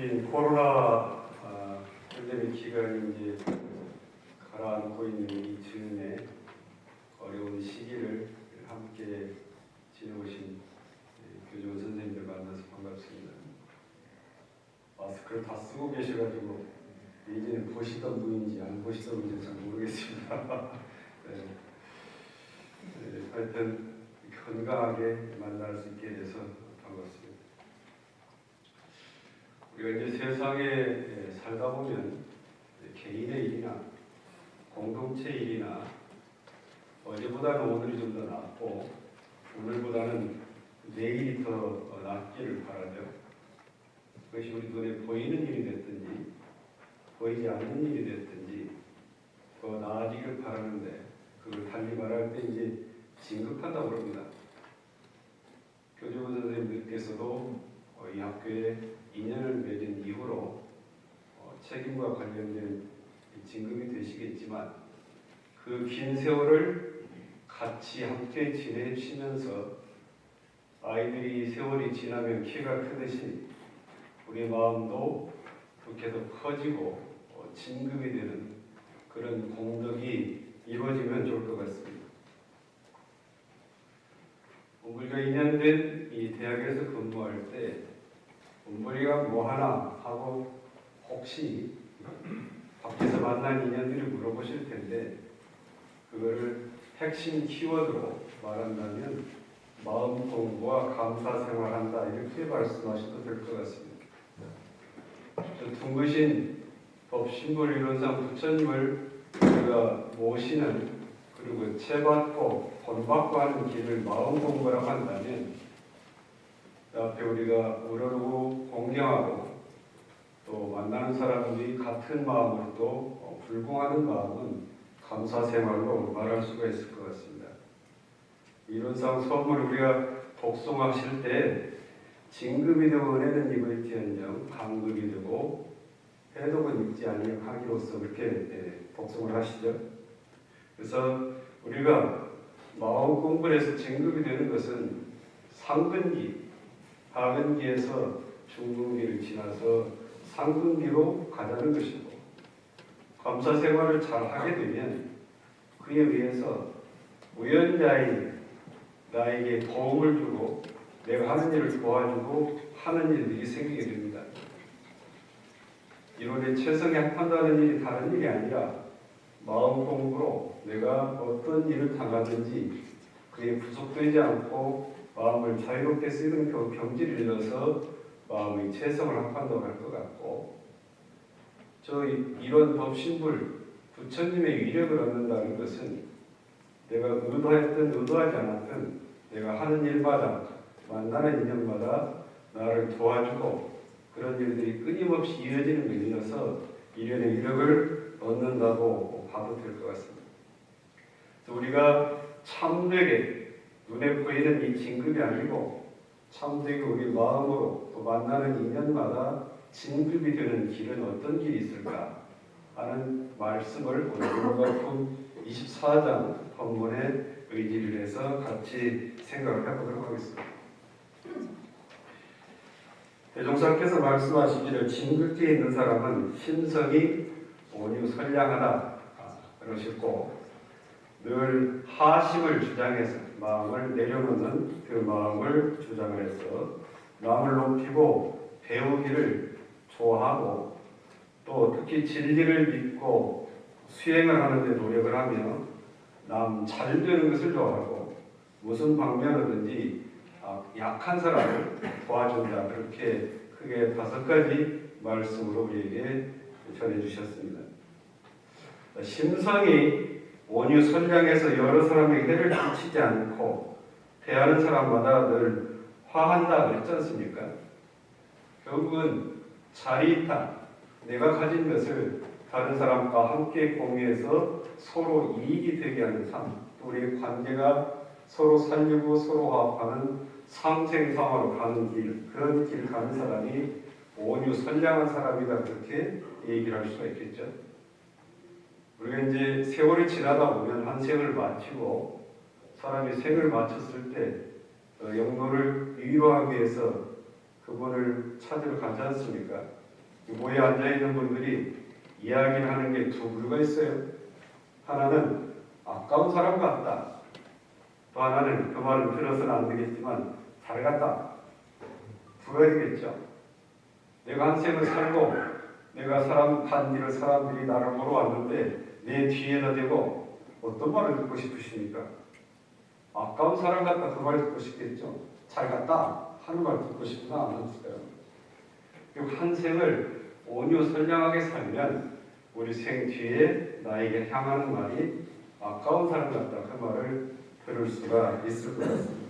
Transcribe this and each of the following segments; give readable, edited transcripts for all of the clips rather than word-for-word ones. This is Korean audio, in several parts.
긴 코로나 팬데믹 기간이 이제 가라앉고 있는 이 즈음에 어려운 시기를 함께 지내오신 교직원 선생님들 만나서 반갑습니다. 마스크를 다 쓰고 계셔가지고 이제는 보시던 분인지 안 보시던 분인지 잘 모르겠습니다. 하여튼 건강하게 만날 수 있게 돼서 반갑습니다. 우리가 이제 세상에 살다 보면 개인의 일이나 공동체 일이나 어제보다는 오늘이 좀 더 낫고 오늘보다는 내일이 더 낫기를 바라죠. 그것이 우리 눈에 보이는 일이 됐든지 보이지 않는 일이 됐든지 더 나아지길 바라는데 그걸 달리 말할 때 이제 진급한다고 합니다. 교직원 선생님들께서도 이 학교에 2년을 맺은 이후로 책임과 관련된 진급이 되시겠지만 그 긴 세월을 같이 함께 지내시면서 아이들이 세월이 지나면 키가 크듯이 우리 마음도 그렇게 더 커지고 진급이 되는 그런 공덕이 이루어지면 좋을 것 같습니다. 우리가 2년 된 이 대학에서 근무할 때 우리가 뭐 하나 하고 혹시 밖에서 만난 인연들이 물어보실 텐데 그거를 핵심 키워드로 말한다면 마음 공부와 감사 생활한다 이렇게 말씀하셔도 될 것 같습니다. 둥그신 법신불 이론상 부처님을 우리가 모시는 그리고 채받고 본받고 하는 길을 마음 공부라고 한다면 앞에 우리가 우러르고 공경하고 또 만나는 사람들이 같은 마음으로 또 불공하는 마음은 감사 생활로 말할 수가 있을 것 같습니다. 이론상 선물 우리가 독송하실 때 진급이 되고 은혜는 입을지언정 강급이 되고 해독은 입지 아니하기로서 그렇게 독송을 하시죠. 그래서 우리가 마음 공부를 해서 진급이 되는 것은 상근기, 하근기에서 중근기를 지나서 상근기로 가자는 것이고 감사 생활을 잘 하게 되면 그에 의해서 우연자의 나에게 도움을 주고 내가 하는 일을 도와주고 하는 일들이 생기게 됩니다. 이론에 최선에 합한다는 일이 다른 일이 아니라 마음 공부로 내가 어떤 일을 당하든지 그에 부속되지 않고 마음을 자유롭게 쓰는 경지를 잃어서 마음의 최선을 합한다고 할 것 같고 이런 법신불 부처님의 위력을 얻는다는 것은 내가 의도했든 의도하지 않았든 내가 하는 일마다 만나는 인연마다 나를 도와주고 그런 일들이 끊임없이 이어지는 것이어서 일련의 위력을 얻는다고 봐도 될 것 같습니다. 우리가 참되게 눈에 보이는 이 진급이 아니고 참되게 우리 마음으로 또 만나는 인연마다 진급이 되는 길은 어떤 길이 있을까 하는 말씀을 오늘 로마품 24장 본문에 의지를 해서 같이 생각을 해보도록 하겠습니다. 대종사께서 말씀하시기를 진급기에 있는 사람은 심성이 온유 선량하다 그러셨고 늘 하심을 주장해서 마음을 내려놓는 그 마음을 주장을 해서 남을 높이고 배우기를 좋아하고 또 특히 진리를 믿고 수행을 하는 데 노력을 하며 남 잘 되는 것을 좋아하고 무슨 방면으로든지 약한 사람을 도와준다. 그렇게 크게 5가지 말씀으로 우리에게 전해주셨습니다. 심성이 온유 선량해서 여러 사람에게 해를 끼치지 않고 대하는 사람마다 늘 화한다 그랬지 않습니까? 결국은 자리이타 내가 가진 것을 다른 사람과 함께 공유해서 서로 이익이 되게 하는 삶, 또 우리의 관계가 서로 살리고 서로 화합하는 상생상화로 가는 길, 그런 길 가는 사람이 온유 선량한 사람이다 그렇게 얘기를 할 수가 있겠죠. 우리가 이제 세월이 지나다 보면 한 생을 마치고 사람이 생을 마쳤을 때 영혼을 위로하기 위해서 그분을 찾으러 가지 않습니까? 모에 앉아있는 분들이 이야기를 하는 게 두 부류가 있어요. 하나는 아까운 사람 같다. 또 하나는 그 말을 들어서는 안 되겠지만 잘 갔다. 두 가지겠죠. 내가 한 생을 살고 내가 한 일을 사람들이 나를 보러 왔는데 내 뒤에다 대고 어떤 말을 듣고 싶으십니까? 아까운 사람 같다 그 말 듣고 싶겠죠. 잘 갔다 하는 말 듣고 싶으나 안 했어요. 한 생을 온유 선량하게 살면 우리 생 뒤에 나에게 향하는 말이 아까운 사람 같다 그 말을 들을 수가 있을 것 같습니다.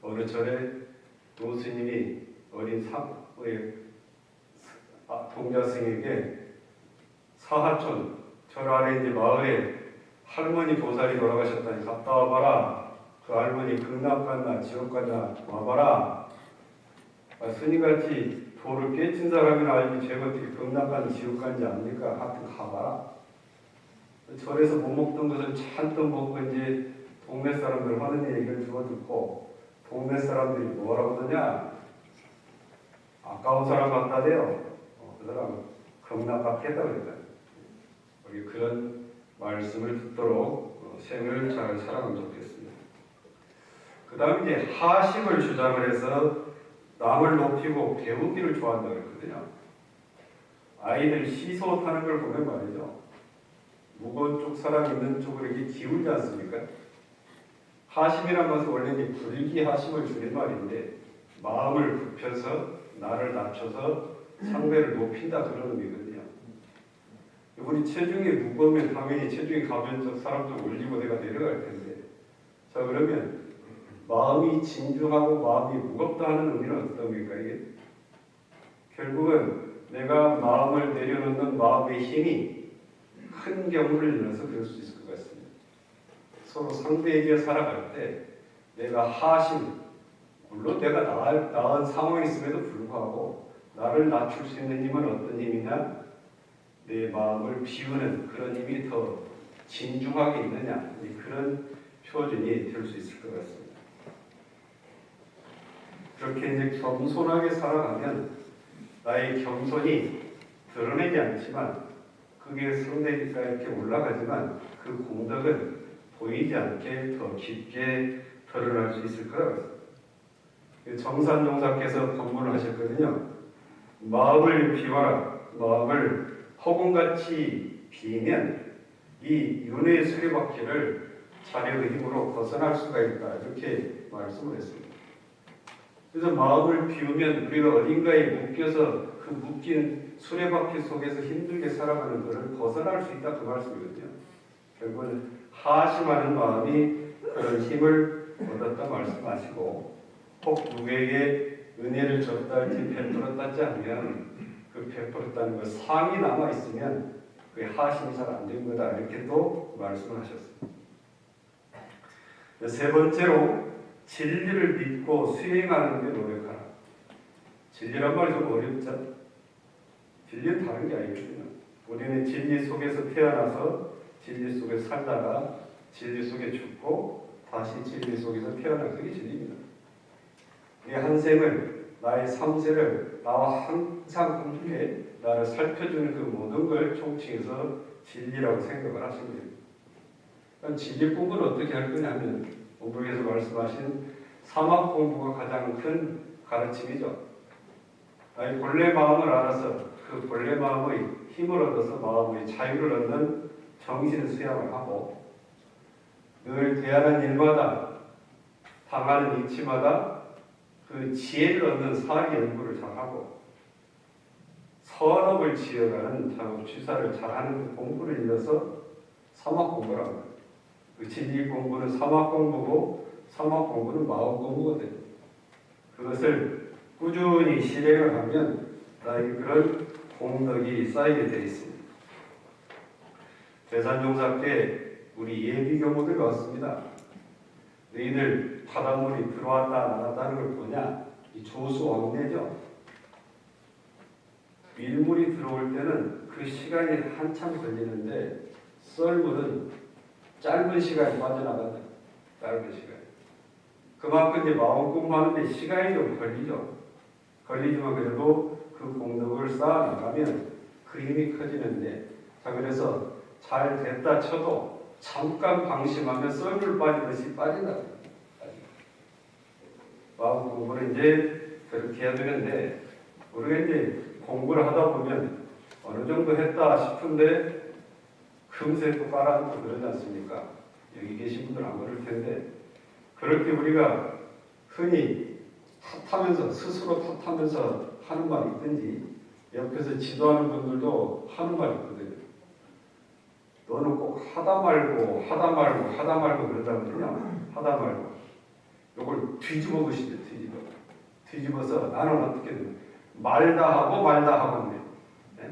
어느 절에 노스님이 어린 동자승에게 사하촌 절 아래 이제 마을에 할머니 보살이 돌아가셨다니 갔다 와봐라. 그 할머니 극락 갔나 지옥 갔나 와봐라. 스님같이 도를 깨친 사람이나 알지 제가 어떻게 극락 갔나 지옥 갔는지 압니까? 하여튼 가봐라. 절에서 못 먹던 것을 잔뜩 먹고 이제 동네 사람들 하는 얘기를 주워 듣고 동네 사람들이 뭐라고 하느냐? 아까운 사람 같다대요. 그 사람 극락 갔겠다 그랬다. 우리 그런 말씀을 듣도록 생을 잘 살아가면 좋겠습니다. 그 다음 이제 하심을 주장을 해서 남을 높이고 배우기를 좋아한다고 했거든요. 아이들 시소 타는 걸 보면 말이죠. 무거운 쪽 사람 있는 쪽으로 이렇게 기울지 않습니까? 하심이란 것은 원래 이제 불기 하심을 줄인 말인데 마음을 굽혀서 나를 낮춰서 상대를 높인다 그런 의미거든요. 우리 체중이 무거우면 당연히 체중이 가면 사람도 올리고 내가 내려갈 텐데 자 그러면 마음이 진중하고 마음이 무겁다 하는 의미는 어떤 겁니까? 이게 결국은 내가 마음을 내려놓는 마음의 힘이 큰 경우를 일어나서 그럴 수 있을 것 같습니다. 서로 상대에게 살아갈 때 내가 하심 물론 내가 나은 상황이 있음에도 불구하고 나를 낮출 수 있는 힘은 어떤 힘이냐? 내 마음을 비우는 그런 힘이 더 진중하게 있느냐? 그런 표준이 될 수 있을 것 같습니다. 그렇게 이제 겸손하게 살아가면 나의 겸손이 드러내지 않지만 그게 상대가 이렇게 올라가지만 그 공덕은 보이지 않게 더 깊게 드러날 수 있을 거라고 했습니다. 정산용사께서 법문을 하셨거든요. 마음을 비워라. 마음을 허공같이 비면 이 윤회의 수레바퀴를 자력의 힘으로 벗어날 수가 있다. 이렇게 말씀을 했습니다. 그래서 마음을 비우면 우리가 어딘가에 묶여서 그 묶인 수레바퀴 속에서 힘들게 살아가는 것을 벗어날 수 있다. 그 말씀이거든요. 결국은 하심하는 마음이 그런 힘을 얻었다 말씀하시고 혹 누구에게 은혜를 줬다 할지 베풀었다 하지 않으면 그 베풀었다는 것 상이 남아있으면 그게 하심이 잘 안 된 거다 이렇게 또 말씀을 하셨습니다. 세 번째로 진리를 믿고 수행하는 데 노력하라. 진리란 말이 좀 어렵죠? 진리는 다른 게 아니거든요. 우리는 진리 속에서 태어나서 진리 속에서 살다가 진리 속에 죽고 다시 진리 속에서 태어나는 그게 진리입니다. 우리 한 생을 나의 삶세를 나와 항상 함께 나를 살펴주는 그 모든 걸 총칭해서 진리라고 생각을 하시면 됩니다. 그러니까 진리 공부를 어떻게 할 거냐면 오불에서 말씀하신 사막 공부가 가장 큰 가르침이죠. 나의 본래 마음을 알아서 그 본래 마음의 힘을 얻어서 마음의 자유를 얻는 정신 수양을 하고 늘 대하는 일마다 당하는 이치마다 그 지혜를 얻는 사리 연구를 잘하고 선업을 지어가는 작업 취사를 잘하는 그 공부를 이어서 사막 공부라고 합니다. 그 진리 공부는 사막 공부고 사막 공부는 마음 공부거든요. 그것을 꾸준히 실행을 하면 나에게 그런 공덕이 쌓이게 되어 있습니다. 대산종사 때 우리 예비 교무들이 왔습니다. 너희들 바닷물이 들어왔다 나갔다 하는 걸 보냐? 이 조수왕래죠. 밀물이 들어올 때는 그 시간이 한참 걸리는데 썰물은 짧은 시간에 빠져나간다. 짧은 시간. 그만큼 이제 마음 공부하는데 시간이 좀 걸리죠. 걸리지만 그래도 그 공덕을 쌓아나가면 그 힘이 커지는데, 자, 그래서 잘 됐다 쳐도 잠깐 방심하면 썰물 빠지듯이 빠진다. 마음 공부를 이제 그렇게 해야 되는데, 우리가 이제 공부를 하다 보면 어느 정도 했다 싶은데 금세 또 깔아앉고 그러지 않습니까? 여기 계신 분들 안 그럴 텐데, 그렇게 우리가 흔히 탓하면서, 스스로 탓하면서 하는 말이 있든지, 옆에서 지도하는 분들도 하는 말이 있거든요. 너는 꼭 하다 말고 그러다 그러냐? 하다 말고. 이걸 뒤집어 보시죠. 뒤집어서 나는 어떻게 되냐? 말다 하고 네?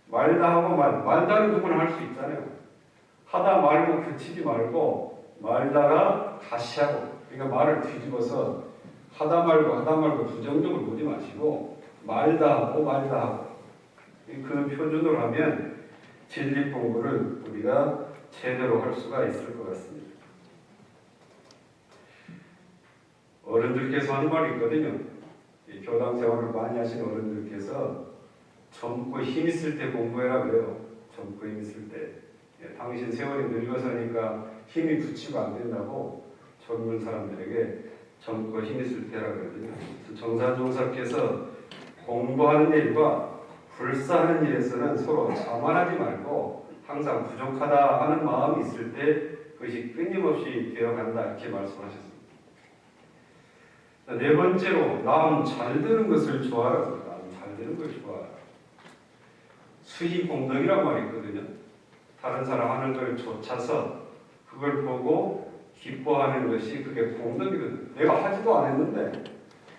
말다 하고 말다는 누구나 할 수 있잖아요. 하다 말고 그치지 말고 말다가 다시 하고. 그러니까 말을 뒤집어서 하다 말고 부정적으로 보지 마시고 말다 하고 그 표준으로 하면 진리 공부를 우리가 제대로 할 수가 있을 것 같습니다. 어른들께서 하는 말이 있거든요. 이 교당 생활을 많이 하시는 어른들께서 젊고 힘 있을 때 공부해라 그래요. 젊고 힘 있을 때. 당신 세월이 늙어서니까 힘이 붙이고 안 된다고 젊은 사람들에게 젊고 힘 있을 때라 그러거든요. 정사종사께서 공부하는 일과 불사하는 일에서는 서로 자만하지 말고 항상 부족하다 하는 마음이 있을 때 그것이 끊임없이 되어간다 이렇게 말씀하셨습니다. 네 번째로 남 잘 되는 것을 좋아하라. 남 잘 되는 걸 좋아하라. 수희 공덕이란 말이 있거든요. 다른 사람 하는 걸 좇아서 그걸 보고 기뻐하는 것이 그게 공덕이거든요. 내가 하지도 않았는데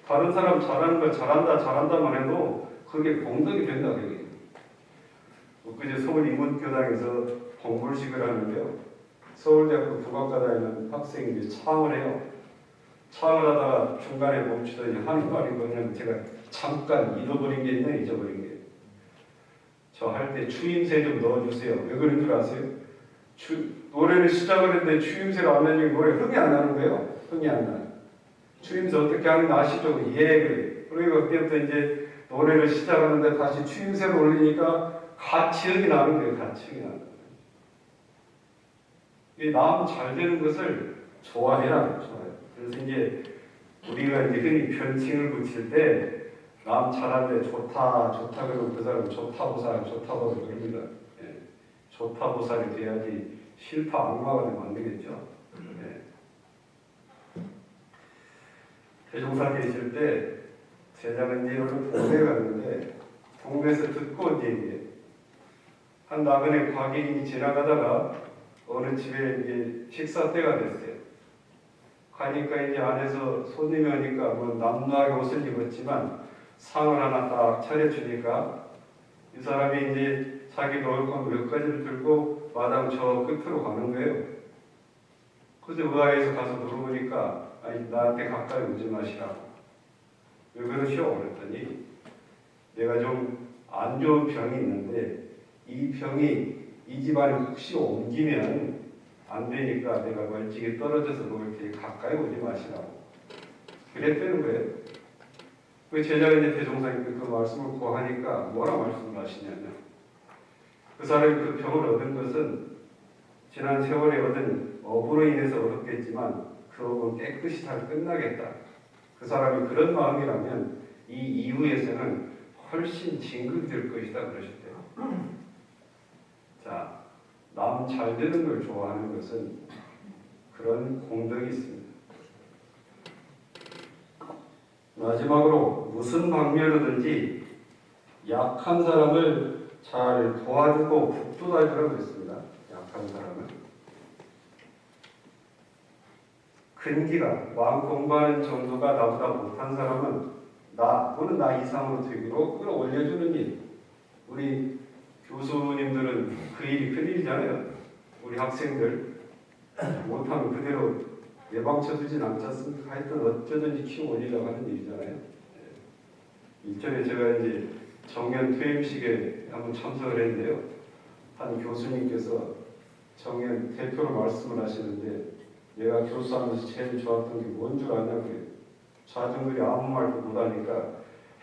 다른 사람 잘하는 거 잘한다만 해도 그게 공덕이 된다. 그게. 그제 서울 인문교당에서 공불식을 하는데요. 서울대학교 국악과다니는 학생이 창을 해요. 창을 하다가 중간에 멈추더니 하는 말이 뭐냐면 제가 잠깐 잊어버린 게 있네. 저 할 때 추임새 좀 넣어주세요. 왜 그런 줄 아세요? 노래를 시작을 했는데 추임새를 안 넣으면 노래 흥이 안 나는 거예요. 흥이 안 나요. 추임새 어떻게 하는지 아시죠? 예, 그래. 그러니까 그때부터 이제 노래를 시작하는데 다시 추임새를 올리니까 같이 흥이 나는 거예요. 같이 흥이 나는 거예요. 이 남 잘 되는 것을 좋아해라. 좋아요. 그래서 이제 우리가 이제 흔히 별칭을 붙일 때 남 잘하는데 좋다 그러면 그 사람 좋다보살 그럽니다. 예. 좋다보살이 돼야지 싫다 악마가 되면 안 되겠죠. 예. 대종사 계실 때 제자가 이제 어느 동네에 갔는데 동네에서 듣고 이제 한 나그네 과객이 지나가다가 어느 집에 이제 식사 때가 됐어요. 가니까 이제 안에서 손님이 오니까 뭐 남루하게 옷을 입었지만 상을 하나 딱 차려주니까 이 사람이 이제 자기 먹을 건 몇 가지를 들고 마당 저 끝으로 가는 거예요. 그래서 의아해서 가서 물어보니까 아니 나한테 가까이 오지 마시라고. 왜 그러시오? 그랬더니 내가 좀 안 좋은 병이 있는데 이 병이 이 집안에 혹시 옮기면 안 되니까 내가 멀찍이 떨어져서 먹을 테니 가까이 오지 마시라고. 그랬다는 거예요. 그 제자가 이제 대종사님께 그 말씀을 고하니까 뭐라 말씀을 하시냐면 그 사람이 그 병을 얻은 것은 지난 세월에 얻은 업으로 인해서 얻었겠지만 그 업은 깨끗이 잘 끝나겠다. 그 사람이 그런 마음이라면 이 이후에서는 훨씬 진급이 될 것이다 그러셨대요. 자, 남 잘 되는 걸 좋아하는 것은 그런 공덕이 있습니다. 마지막으로 무슨 방면으로든지 약한 사람을 잘 도와주고 북돋아주라고 했습니다. 약한 사람을. 근기가 마음 공부하는 정도가 나보다 못한 사람은 또는 나 이상으로 되기로 끌어올려주는 일. 우리 교수님들은 그 일이 큰일이잖아요. 우리 학생들 못하면 그대로 예방쳐두진 않지 않습니까? 하여튼 어쩌든지 키워 올리려고 하는 일이잖아요. 일전에 제가 이제 정년 퇴임식에 한번 참석을 했는데요. 한 교수님께서 정년 대표로 말씀을 하시는데 내가 교수하면서 제일 좋았던 게 뭔 줄 아냐고요. 자중들이 아무 말도 못하니까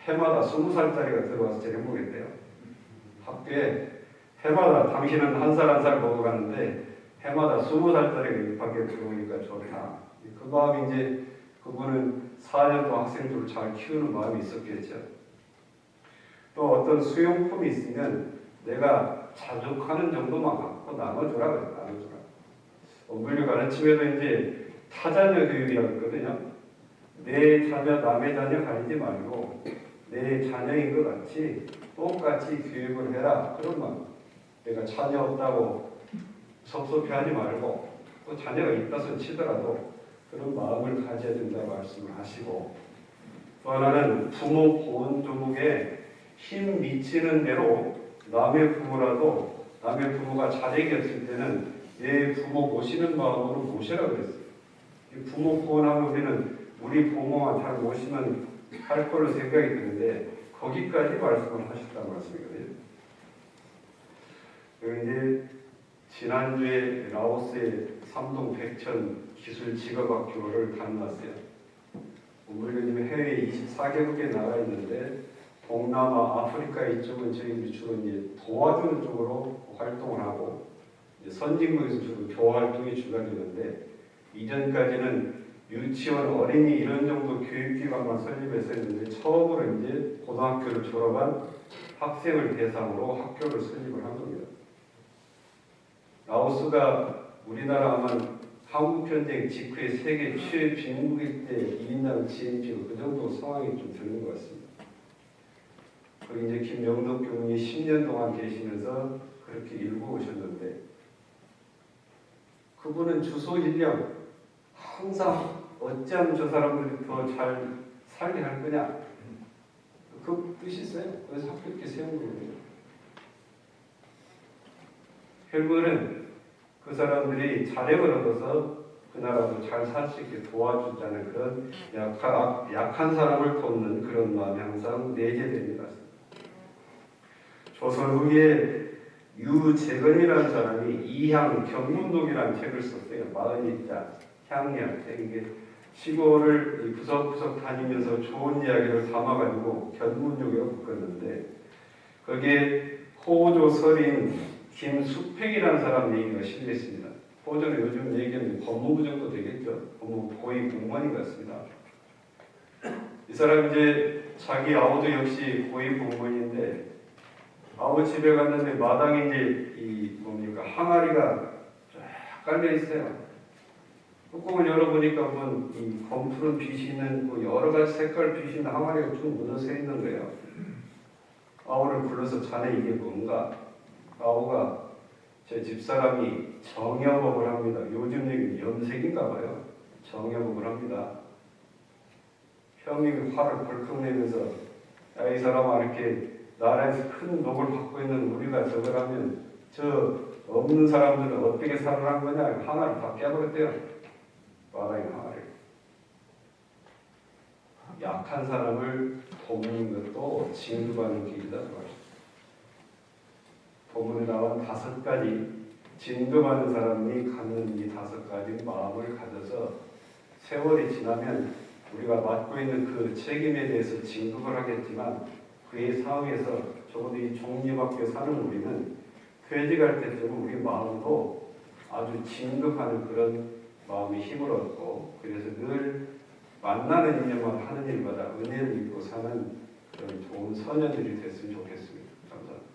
해마다 20살짜리가 들어와서 제일 행복했대요. 학교에 해마다 당신은 한 살 한 살 먹어가는데 해마다 20살짜리가 입학에 들어오니까 좋다. 그 마음이 이제 그분은 4년 동안 학생들을 잘 키우는 마음이 있었겠죠. 또 어떤 수용품이 있으면 내가 자족하는 정도만 갖고 나눠주라 그래요. 나눠주라. 원불교 가르침에도 이제 타자녀 교육이라고 있거든요. 내 자녀 남의 자녀 가리지 말고 내 자녀인 것 같이 똑같이 교육을 해라. 그런 마음. 내가 자녀 없다고 섭섭해하지 말고 또 자녀가 있다손 치더라도 그런 마음을 가져야 된다고 말씀을 하시고, 또 하나는 부모 보온 조목에 힘 미치는 대로 남의 부모라도 남의 부모가 자식이 없을 때는 내 부모 모시는 마음으로 모시라 그랬어요. 부모 보온하면 우리는 우리 부모만 잘 모시면 할 걸로 생각이 드는데 거기까지 말씀을 하셨다는 말씀이거든요. 그리고 이제 지난주에 라오스의 삼동 백천 기술직업학교를 다녀왔어요. 원불교님이 해외에 24개국에 나가 있는데 동남아, 아프리카 이쪽은 저희들이 주로 이제 도와주는 쪽으로 활동을 하고 이제 선진국에서 주로 교화 활동이 주관되는데 이전까지는 유치원, 어린이 이런 정도 교육기관만 설립해서 했는데 처음으로 이제 고등학교를 졸업한 학생을 대상으로 학교를 설립을 한 겁니다. 라오스가 우리나라 아마 한국전쟁 직후에 세계 최빈국일 때 2인당 GNP가 그 정도 상황이 좀 되는 것 같습니다. 거기 이제 김영덕 교수님이 10년 동안 계시면서 그렇게 일구 오셨는데 그분은 주소일령 항상 어찌하면 저 사람들이 더 잘 살게 할 거냐 그 뜻이 있어요. 그래서 학교 이렇게 세운 거거든요. 결국은 그 사람들이 자력을 얻어서 그 나라도 잘 살 수 있게 도와주자는 그런 약한 사람을 돕는 그런 마음이 항상 내재됩니다. 조선 후기에 유재건이라는 사람이 이향 경문록이라는 책을 썼어요. 40일자 향리학 책. 이게 시골을 구석구석 다니면서 좋은 이야기를 담아가지고 견문록이라고 묶었는데 거기에 호조 설인 김수팽이라는 사람 얘기가 실려 있습니다. 호조는 요즘 얘기하면 법무부 정도 되겠죠. 법무부 고위 공무원인 것 같습니다. 이 사람 이제 자기 아우도 역시 고위 공무원인데 아우 집에 갔는데 마당에 이제 이 뭡니까 항아리가 쫙 깔려 있어요. 뚜껑을 열어보니까 이 검푸른 빛이 있는 여러 가지 색깔 빛이 있는 항아리가 쭉 묻어서 있는 거예요. 아우를 불러서 자네 이게 뭔가? 아우가 제 집사람이 정여법을 합니다. 요즘 얘기는 염색인가 봐요. 정여법을 합니다. 형님이 화를 벌컥 내면서 야, 이 사람아 이렇게 나라에서 큰 녹을 받고 있는 우리가 저걸 하면 저 없는 사람들은 어떻게 살아난 거냐 하나를 다 깨버렸대요. 마당에 하나를. 약한 사람을 돕는 것도 진급하는 길이다. 본문에 나온 5가지 진급하는 사람이 갖는 이 5가지 마음을 가져서 세월이 지나면 우리가 맡고 있는 그 책임에 대해서 진급을 하겠지만 그의 상황에서 적어도 이 종립학교에 사는 우리는 퇴직 할 때쯤은 우리 마음도 아주 진급하는 그런 마음이 힘을 얻고 그래서 늘 만나는 인연만 하는 일마다 은혜를 입고 사는 그런 좋은 선녀들이 됐으면 좋겠습니다. 감사합니다.